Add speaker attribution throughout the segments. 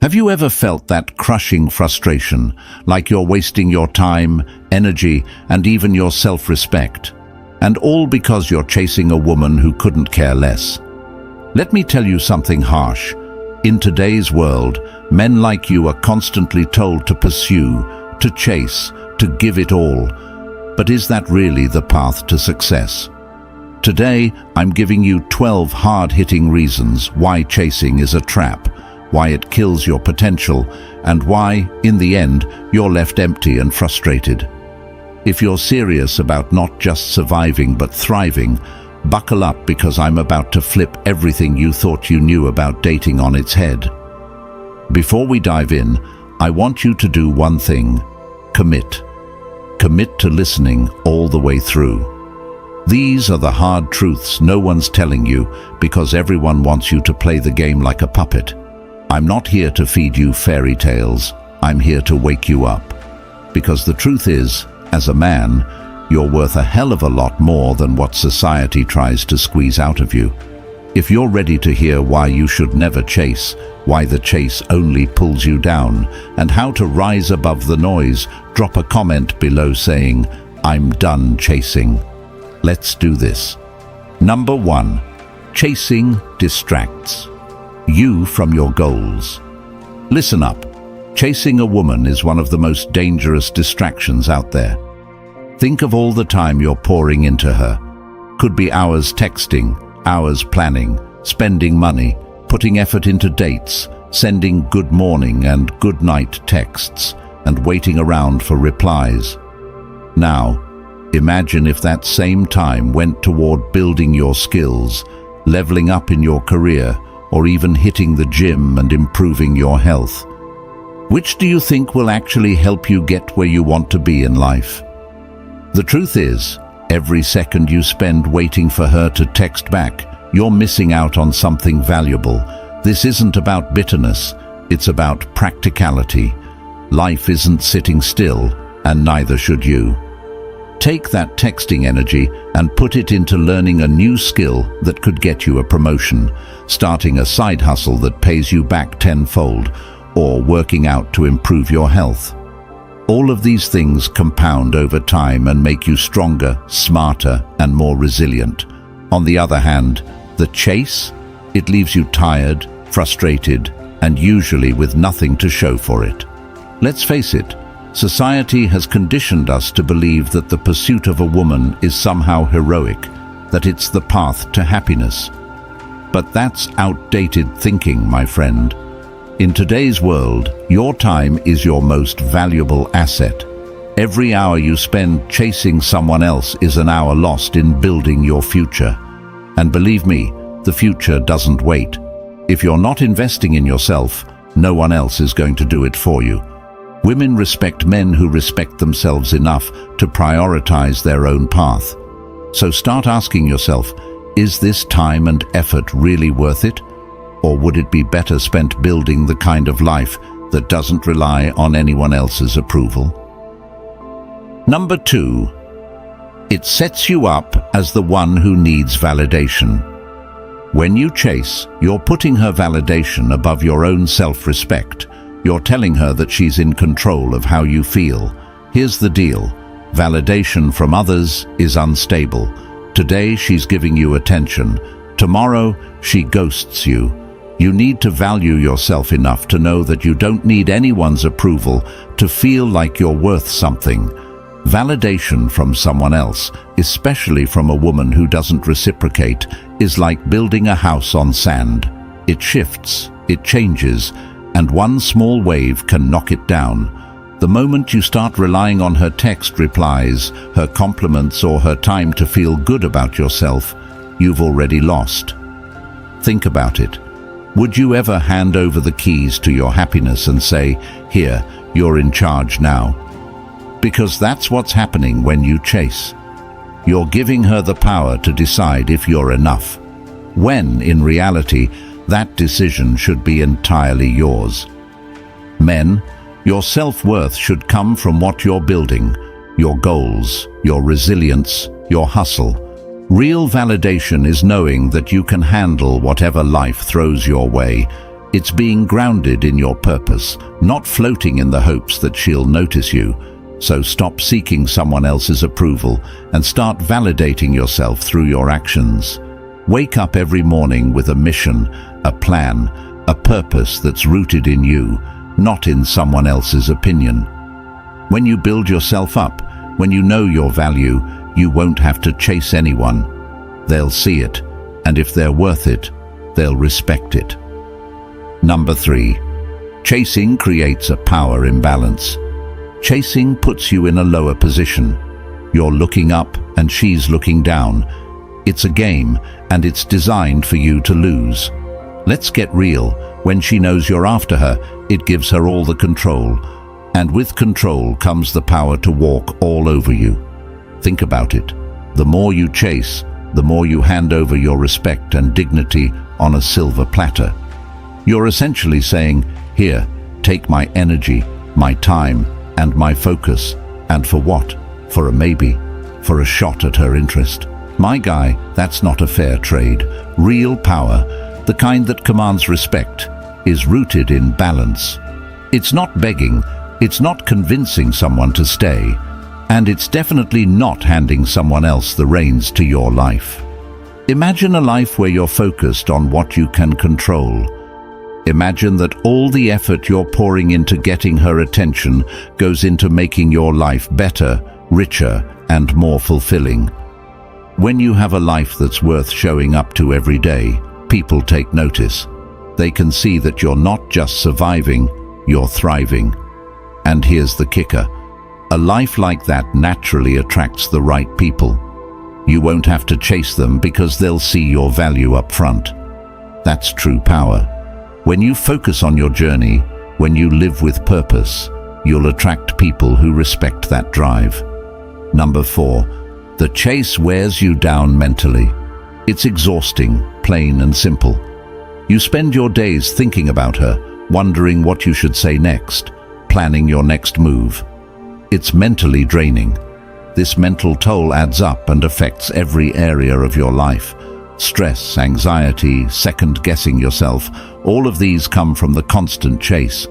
Speaker 1: Have you ever felt that crushing frustration, like you're wasting your time, energy, and even your self-respect? And all because you're chasing a woman who couldn't care less. Let me tell you something harsh. In today's world, men like you are constantly told to pursue, to chase, to give it all. But is that really the path to success? Today, I'm giving you 12 hard-hitting reasons why chasing is a trap, why it kills your potential, and why, in the end, you're left empty and frustrated. If you're serious about not just surviving but thriving, buckle up because I'm about to flip everything you thought you knew about dating on its head. Before we dive in, I want you to do one thing: commit. Commit to listening all the way through. These are the hard truths no one's telling you because everyone wants you to play the game like a puppet. I'm not here to feed you fairy tales. I'm here to wake you up. Because the truth is, as a man, you're worth a hell of a lot more than what society tries to squeeze out of you. If you're ready to hear why you should never chase, why the chase only pulls you down, and how to rise above the noise, drop a comment below saying, "I'm done chasing." Let's do this. Number 1. Chasing distracts you from your goals. Listen up. Chasing a woman is one of the most dangerous distractions out there. Think of all the time you're pouring into her. Could be hours texting, hours planning, spending money, putting effort into dates, sending good morning and good night texts, and waiting around for replies. Now, imagine if that same time went toward building your skills, leveling up in your career, or even hitting the gym and improving your health. Which do you think will actually help you get where you want to be in life? The truth is, every second you spend waiting for her to text back, you're missing out on something valuable. This isn't about bitterness, it's about practicality. Life isn't sitting still, and neither should you. Take that texting energy and put it into learning a new skill that could get you a promotion, starting a side hustle that pays you back tenfold, or working out to improve your health. All of these things compound over time and make you stronger, smarter, and more resilient. On the other hand, the chase, it leaves you tired, frustrated, and usually with nothing to show for it. Let's face it, society has conditioned us to believe that the pursuit of a woman is somehow heroic, that it's the path to happiness. But that's outdated thinking, my friend. In today's world, your time is your most valuable asset. Every hour you spend chasing someone else is an hour lost in building your future. And believe me, the future doesn't wait. If you're not investing in yourself, no one else is going to do it for you. Women respect men who respect themselves enough to prioritize their own path. So start asking yourself, is this time and effort really worth it? Or would it be better spent building the kind of life that doesn't rely on anyone else's approval? Number 2. It sets you up as the one who needs validation. When you chase, you're putting her validation above your own self-respect. You're telling her that she's in control of how you feel. Here's the deal. Validation from others is unstable. Today she's giving you attention. Tomorrow she ghosts you. You need to value yourself enough to know that you don't need anyone's approval to feel like you're worth something. Validation from someone else, especially from a woman who doesn't reciprocate, is like building a house on sand. It shifts, it changes, and one small wave can knock it down. The moment you start relying on her text replies, her compliments, or her time to feel good about yourself, you've already lost. Think about it. Would you ever hand over the keys to your happiness and say, "Here, you're in charge now"? Because that's what's happening when you chase. You're giving her the power to decide if you're enough, when, in reality, that decision should be entirely yours. Men, your self-worth should come from what you're building, your goals, your resilience, your hustle. Real validation is knowing that you can handle whatever life throws your way, It's being grounded in your purpose, not floating in the hopes that she'll notice you. So stop seeking someone else's approval and start validating yourself through your actions. Wake up every morning with a mission, a plan, a purpose that's rooted in you, not in someone else's opinion. When you build yourself up, when you know your value, you won't have to chase anyone. They'll see it, and if they're worth it, they'll respect it. Number 3. Chasing creates a power imbalance. Chasing puts you in a lower position. You're looking up and she's looking down. It's a game, and it's designed for you to lose. Let's get real. When she knows you're after her, it gives her all the control. And with control comes the power to walk all over you. Think about it. The more you chase, the more you hand over your respect and dignity on a silver platter. You're essentially saying, here, take my energy, my time, and my focus. And for what? For a maybe. For a shot at her interest. My guy, that's not a fair trade. Real power, the kind that commands respect, is rooted in balance. It's not begging, it's not convincing someone to stay, and it's definitely not handing someone else the reins to your life. Imagine a life where you're focused on what you can control. Imagine that all the effort you're pouring into getting her attention goes into making your life better, richer, and more fulfilling. When you have a life that's worth showing up to every day, people take notice. They can see that you're not just surviving, you're thriving. And here's the kicker. A life like that naturally attracts the right people. You won't have to chase them because they'll see your value up front. That's true power. When you focus on your journey, when you live with purpose, you'll attract people who respect that drive. Number 4. The chase wears you down mentally. It's exhausting, plain and simple. You spend your days thinking about her, wondering what you should say next, planning your next move. It's mentally draining. This mental toll adds up and affects every area of your life. Stress, anxiety, second-guessing yourself, all of these come from the constant chase.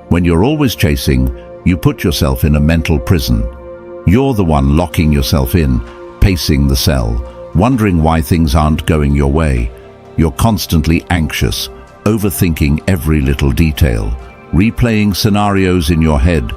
Speaker 1: When you're always chasing, you put yourself in a mental prison. You're the one locking yourself in, pacing the cell, wondering why things aren't going your way. You're constantly anxious, overthinking every little detail, replaying scenarios in your head,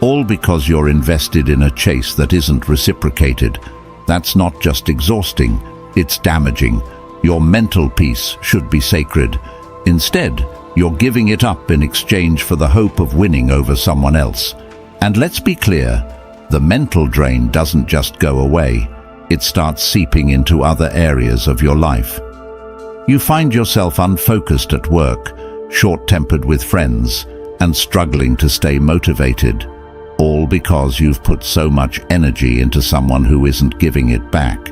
Speaker 1: all because you're invested in a chase that isn't reciprocated. That's not just exhausting, it's damaging. Your mental peace should be sacred. Instead, you're giving it up in exchange for the hope of winning over someone else. And let's be clear, the mental drain doesn't just go away. It starts seeping into other areas of your life. You find yourself unfocused at work, short-tempered with friends, and struggling to stay motivated, all because you've put so much energy into someone who isn't giving it back.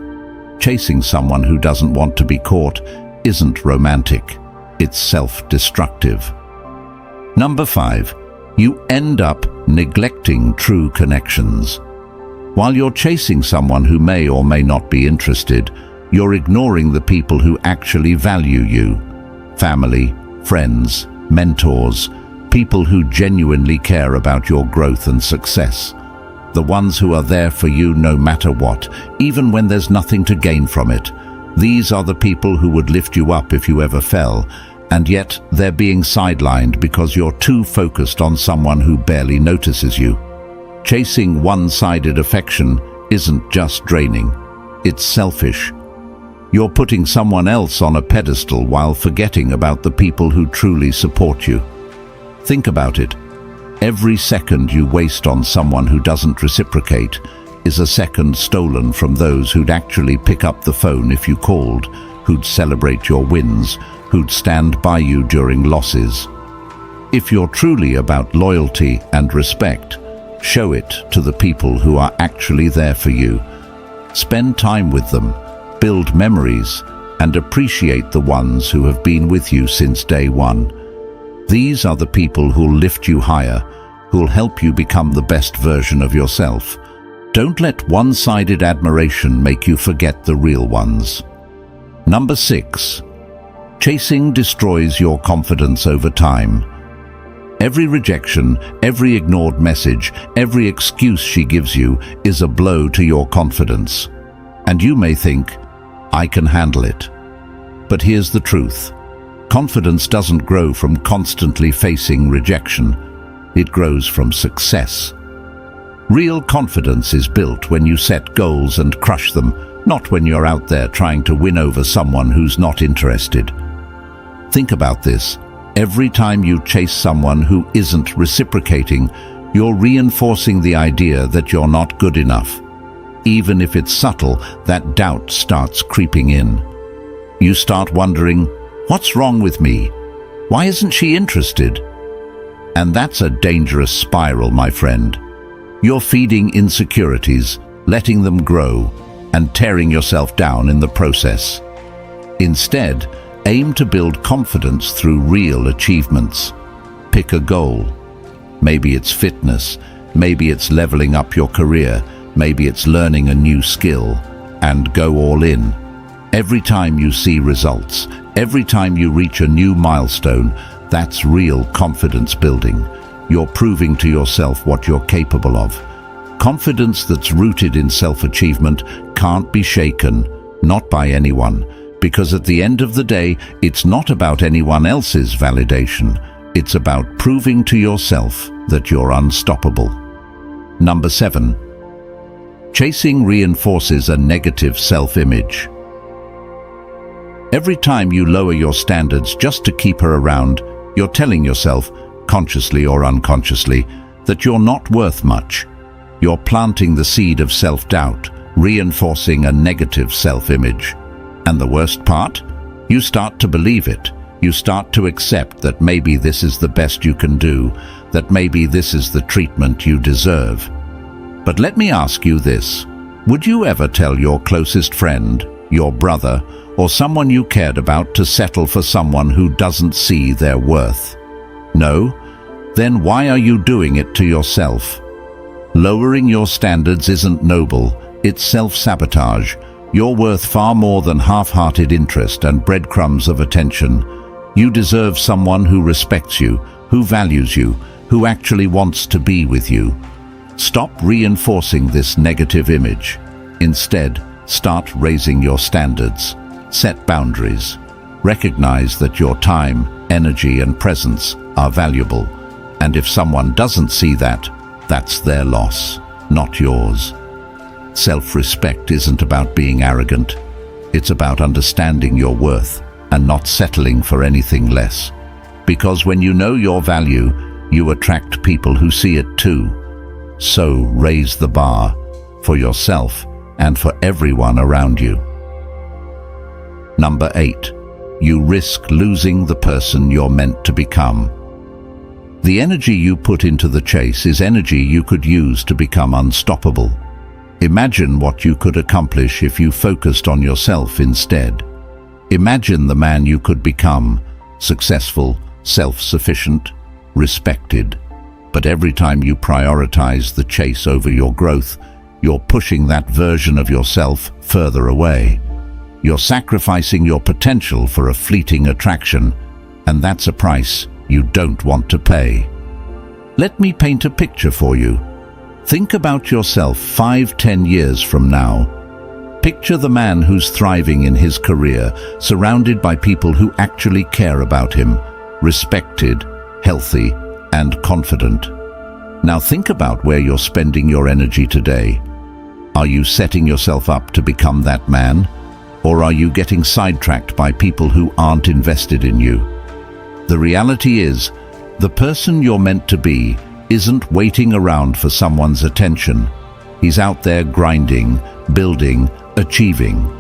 Speaker 1: Chasing someone who doesn't want to be caught isn't romantic, it's self-destructive. Number 5. You end up neglecting true connections. While you're chasing someone who may or may not be interested, you're ignoring the people who actually value you. Family, friends, mentors, people who genuinely care about your growth and success. The ones who are there for you no matter what, even when there's nothing to gain from it. These are the people who would lift you up if you ever fell, and yet they're being sidelined because you're too focused on someone who barely notices you. Chasing one-sided affection isn't just draining, it's selfish. You're putting someone else on a pedestal while forgetting about the people who truly support you. Think about it. Every second you waste on someone who doesn't reciprocate is a second stolen from those who'd actually pick up the phone if you called, who'd celebrate your wins, who'd stand by you during losses. If you're truly about loyalty and respect, show it to the people who are actually there for you. Spend time with them, build memories, and appreciate the ones who have been with you since day one. These are the people who'll lift you higher, who'll help you become the best version of yourself. Don't let one-sided admiration make you forget the real ones. Number 6. Chasing destroys your confidence over time. Every rejection, every ignored message, every excuse she gives you is a blow to your confidence. And you may think, I can handle it. But here's the truth. Confidence doesn't grow from constantly facing rejection. It grows from success. Real confidence is built when you set goals and crush them, not when you're out there trying to win over someone who's not interested. Think about this. Every time you chase someone who isn't reciprocating, you're reinforcing the idea that you're not good enough. Even if it's subtle, that doubt starts creeping in. You start wondering, what's wrong with me? Why isn't she interested? And that's a dangerous spiral, my friend. You're feeding insecurities, letting them grow, and tearing yourself down in the process. Instead, aim to build confidence through real achievements. Pick a goal. Maybe it's fitness, maybe it's leveling up your career, maybe it's learning a new skill, and go all in. Every time you see results, every time you reach a new milestone, that's real confidence building. You're proving to yourself what you're capable of. Confidence that's rooted in self-achievement can't be shaken, not by anyone. Because at the end of the day, it's not about anyone else's validation. It's about proving to yourself that you're unstoppable. Number 7. Chasing reinforces a negative self-image. Every time you lower your standards just to keep her around, you're telling yourself, consciously or unconsciously, that you're not worth much. You're planting the seed of self-doubt, reinforcing a negative self-image. And the worst part? You start to believe it. You start to accept that maybe this is the best you can do, that maybe this is the treatment you deserve. But let me ask you this. Would you ever tell your closest friend, your brother, or someone you cared about to settle for someone who doesn't see their worth? No? Then why are you doing it to yourself? Lowering your standards isn't noble, it's self-sabotage. You're worth far more than half-hearted interest and breadcrumbs of attention. You deserve someone who respects you, who values you, who actually wants to be with you. Stop reinforcing this negative image. Instead, start raising your standards. Set boundaries. Recognize that your time, energy, and presence are valuable. And if someone doesn't see that, that's their loss, not yours. Self-respect isn't about being arrogant. It's about understanding your worth and not settling for anything less. Because when you know your value, you attract people who see it too. So raise the bar for yourself and for everyone around you. Number 8. You risk losing the person you're meant to become. The energy you put into the chase is energy you could use to become unstoppable. Imagine what you could accomplish if you focused on yourself instead. Imagine the man you could become, successful, self-sufficient, respected. But every time you prioritize the chase over your growth, you're pushing that version of yourself further away. You're sacrificing your potential for a fleeting attraction, and that's a price you don't want to pay. Let me paint a picture for you. Think about yourself 5-10 years from now. Picture the man who's thriving in his career, surrounded by people who actually care about him, respected, healthy, and confident. Now think about where you're spending your energy today. Are you setting yourself up to become that man? Or are you getting sidetracked by people who aren't invested in you? The reality is, the person you're meant to be isn't waiting around for someone's attention. He's out there grinding, building, achieving.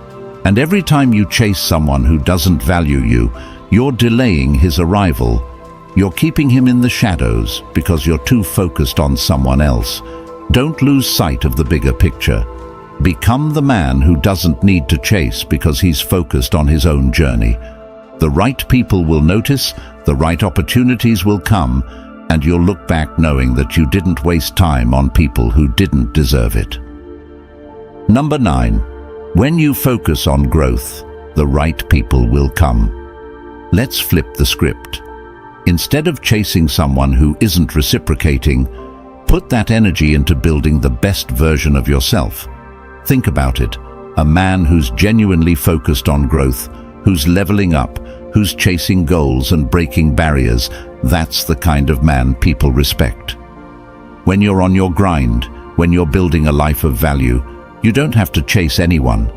Speaker 1: And every time you chase someone who doesn't value you, you're delaying his arrival. You're keeping him in the shadows because you're too focused on someone else. Don't lose sight of the bigger picture. Become the man who doesn't need to chase because he's focused on his own journey. The right people will notice, the right opportunities will come, and you'll look back knowing that you didn't waste time on people who didn't deserve it. Number 9. When you focus on growth, the right people will come. Let's flip the script. Instead of chasing someone who isn't reciprocating, put that energy into building the best version of yourself. Think about it. A man who's genuinely focused on growth, who's leveling up, who's chasing goals and breaking barriers, that's the kind of man people respect. When you're on your grind, when you're building a life of value, you don't have to chase anyone.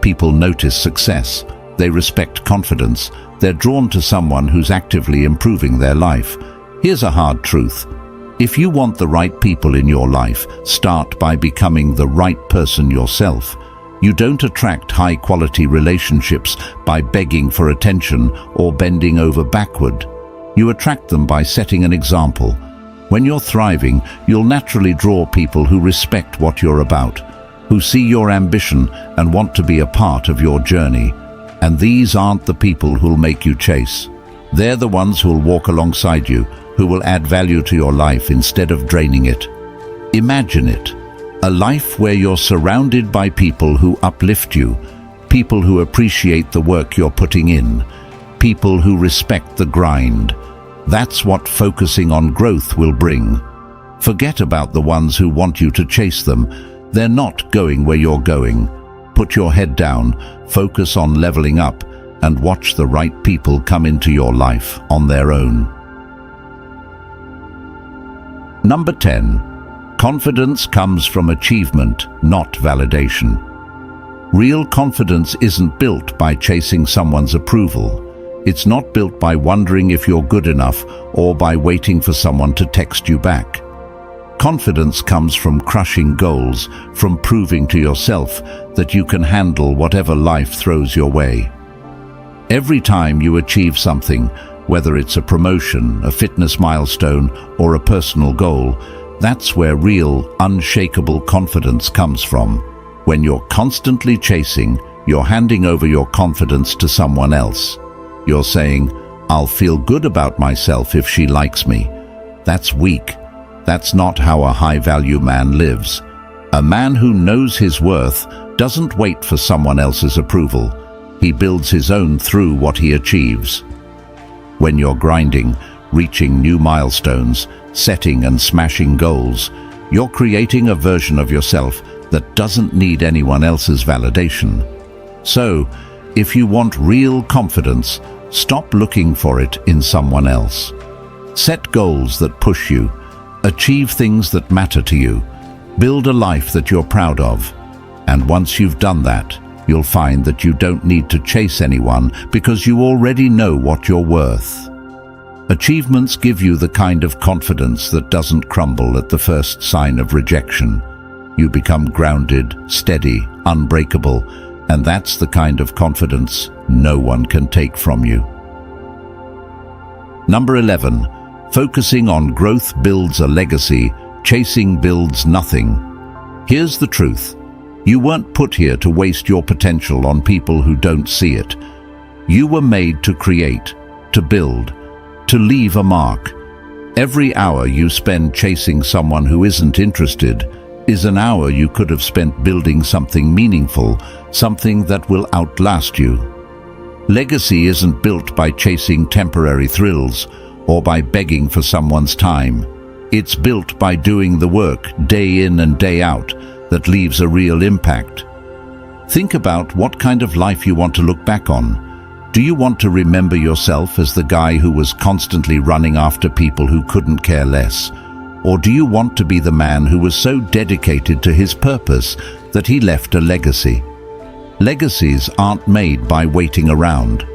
Speaker 1: People notice success. They respect confidence. They're drawn to someone who's actively improving their life. Here's a hard truth. If you want the right people in your life, start by becoming the right person yourself. You don't attract high-quality relationships by begging for attention or bending over backward. You attract them by setting an example. When you're thriving, you'll naturally draw people who respect what you're about, who see your ambition and want to be a part of your journey. And these aren't the people who'll make you chase. They're the ones who'll walk alongside you, who will add value to your life instead of draining it. Imagine it. A life where you're surrounded by people who uplift you, people who appreciate the work you're putting in, people who respect the grind. That's what focusing on growth will bring. Forget about the ones who want you to chase them. They're not going where you're going. Put your head down, focus on leveling up, and watch the right people come into your life on their own. Number 10. Confidence comes from achievement, not validation. Real confidence isn't built by chasing someone's approval. It's not built by wondering if you're good enough or by waiting for someone to text you back. Confidence comes from crushing goals, from proving to yourself that you can handle whatever life throws your way. Every time you achieve something, whether it's a promotion, a fitness milestone, or a personal goal, that's where real, unshakable confidence comes from. When you're constantly chasing, you're handing over your confidence to someone else. You're saying, "I'll feel good about myself if she likes me." That's weak. That's not how a high-value man lives. A man who knows his worth doesn't wait for someone else's approval. He builds his own through what he achieves. When you're grinding, reaching new milestones, setting and smashing goals, you're creating a version of yourself that doesn't need anyone else's validation. So, if you want real confidence, stop looking for it in someone else. Set goals that push you. Achieve things that matter to you. Build a life that you're proud of. And once you've done that, you'll find that you don't need to chase anyone because you already know what you're worth. Achievements give you the kind of confidence that doesn't crumble at the first sign of rejection. You become grounded, steady, unbreakable, and that's the kind of confidence no one can take from you. Number 11. Focusing on growth builds a legacy, chasing builds nothing. Here's the truth. You weren't put here to waste your potential on people who don't see it. You were made to create, to build, to leave a mark. Every hour you spend chasing someone who isn't interested is an hour you could have spent building something meaningful, something that will outlast you. Legacy isn't built by chasing temporary thrills or by begging for someone's time. It's built by doing the work day in and day out that leaves a real impact. Think about what kind of life you want to look back on. Do you want to remember yourself as the guy who was constantly running after people who couldn't care less? Or do you want to be the man who was so dedicated to his purpose that he left a legacy? Legacies aren't made by waiting around.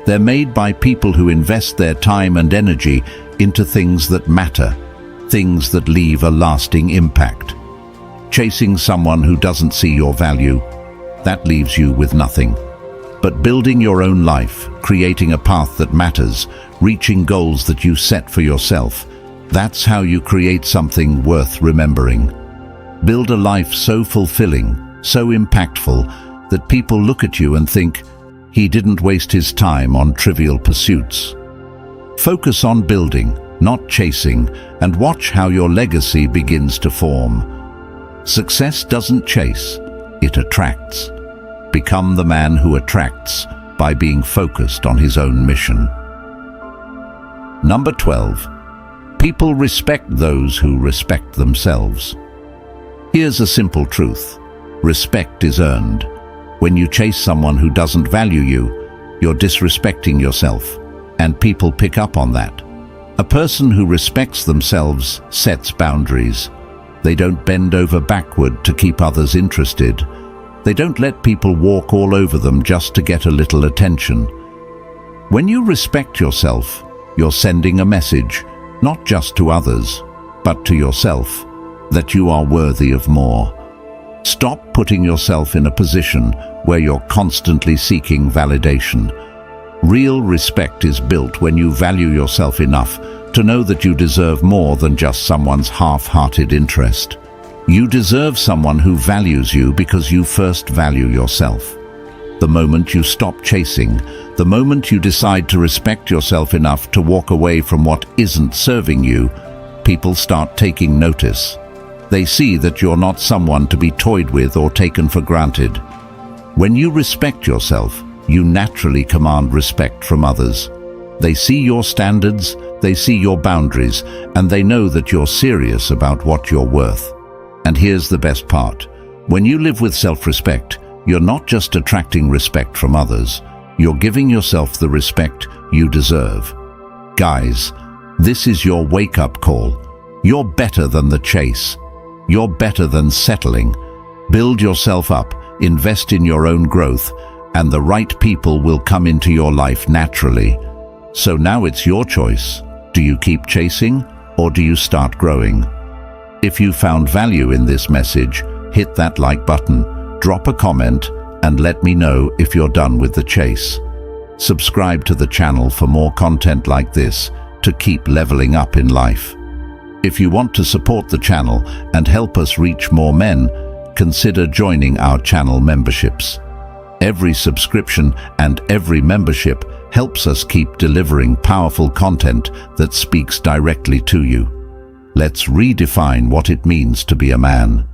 Speaker 1: They're made by people who invest their time and energy into things that matter, things that leave a lasting impact. Chasing someone who doesn't see your value, that leaves you with nothing. But building your own life, creating a path that matters, reaching goals that you set for yourself, that's how you create something worth remembering. Build a life so fulfilling, so impactful, that people look at you and think, he didn't waste his time on trivial pursuits. Focus on building, not chasing, and watch how your legacy begins to form. Success doesn't chase, it attracts. Become the man who attracts by being focused on his own mission. Number 12. People respect those who respect themselves. Here's a simple truth. Respect is earned. When you chase someone who doesn't value you, you're disrespecting yourself, and people pick up on that. A person who respects themselves sets boundaries. They don't bend over backward to keep others interested. They don't let people walk all over them just to get a little attention. When you respect yourself, you're sending a message, not just to others, but to yourself, that you are worthy of more. Stop putting yourself in a position where you're constantly seeking validation. Real respect is built when you value yourself enough to know that you deserve more than just someone's half-hearted interest. You deserve someone who values you because you first value yourself. The moment you stop chasing, the moment you decide to respect yourself enough to walk away from what isn't serving you, people start taking notice. They see that you're not someone to be toyed with or taken for granted. When you respect yourself, you naturally command respect from others. They see your standards, they see your boundaries, and they know that you're serious about what you're worth. And here's the best part. When you live with self-respect, you're not just attracting respect from others, you're giving yourself the respect you deserve. Guys, this is your wake-up call. You're better than the chase. You're better than settling. Build yourself up, invest in your own growth, and the right people will come into your life naturally. So now it's your choice. Do you keep chasing, or do you start growing? If you found value in this message, hit that like button, drop a comment, and let me know if you're done with the chase. Subscribe to the channel for more content like this to keep leveling up in life. If you want to support the channel and help us reach more men, consider joining our channel memberships. Every subscription and every membership helps us keep delivering powerful content that speaks directly to you. Let's redefine what it means to be a man.